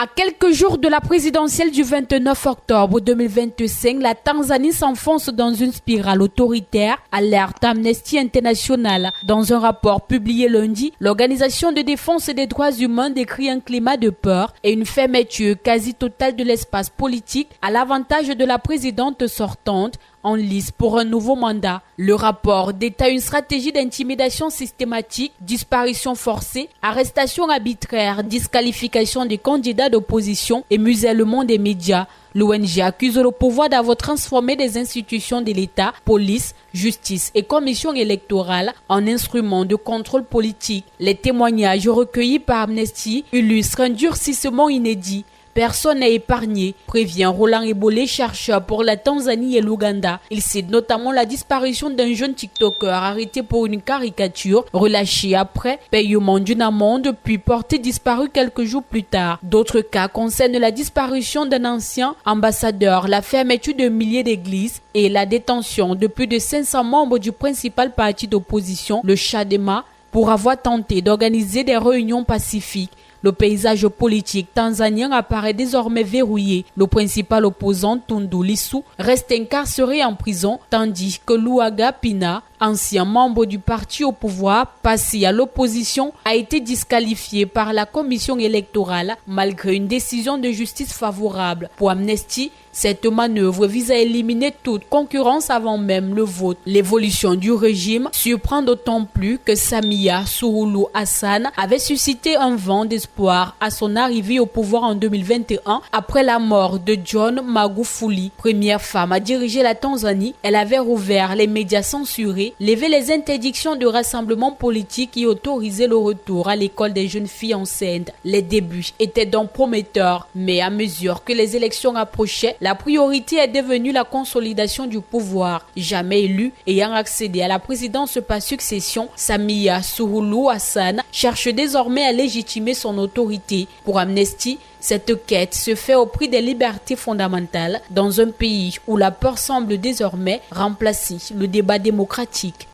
À quelques jours de la présidentielle du 29 octobre 2025, la Tanzanie s'enfonce dans une spirale autoritaire, alerte Amnesty International. Dans un rapport publié lundi, l'Organisation de défense des droits humains décrit un climat de peur et une fermeture quasi totale de l'espace politique à l'avantage de la présidente sortante, en lice pour un nouveau mandat. Le rapport détaille une stratégie d'intimidation systématique, disparition forcée, arrestation arbitraire, disqualification des candidats d'opposition et musellement des médias. L'ONG accuse le pouvoir d'avoir transformé les institutions de l'État, police, justice et commission électorale en instruments de contrôle politique. Les témoignages recueillis par Amnesty illustrent un durcissement inédit. Personne n'est épargné, prévient Roland Ebolé, chercheur pour la Tanzanie et l'Ouganda. Il cite notamment la disparition d'un jeune TikToker arrêté pour une caricature, relâché après paiement d'une amende puis porté disparu quelques jours plus tard. D'autres cas concernent la disparition d'un ancien ambassadeur, la fermeture de milliers d'églises et la détention de plus de 500 membres du principal parti d'opposition, le Chadema, pour avoir tenté d'organiser des réunions pacifiques. Le paysage politique tanzanien apparaît désormais verrouillé. Le principal opposant, Tundu Lissu, reste incarcéré en prison, tandis que Luhaga Pina, ancien membre du parti au pouvoir, passé à l'opposition, a été disqualifié par la commission électorale malgré une décision de justice favorable. Pour Amnesty, cette manœuvre vise à éliminer toute concurrence avant même le vote. L'évolution du régime surprend d'autant plus que Samia Suluhu Hassan avait suscité un vent d'espoir à son arrivée au pouvoir en 2021 après la mort de John Magufuli. Première femme à diriger la Tanzanie, elle avait rouvert les médias censurés, levé les interdictions de rassemblement politique et autorisé le retour à l'école des jeunes filles enceintes. Les débuts étaient donc prometteurs, mais à mesure que les élections approchaient, la priorité est devenue la consolidation du pouvoir. Jamais élu, ayant accédé à la présidence par succession, Samia Suluhu Hassan cherche désormais à légitimer son autorité. Pour Amnesty, cette quête se fait au prix des libertés fondamentales dans un pays où la peur semble désormais remplacer le débat démocratique.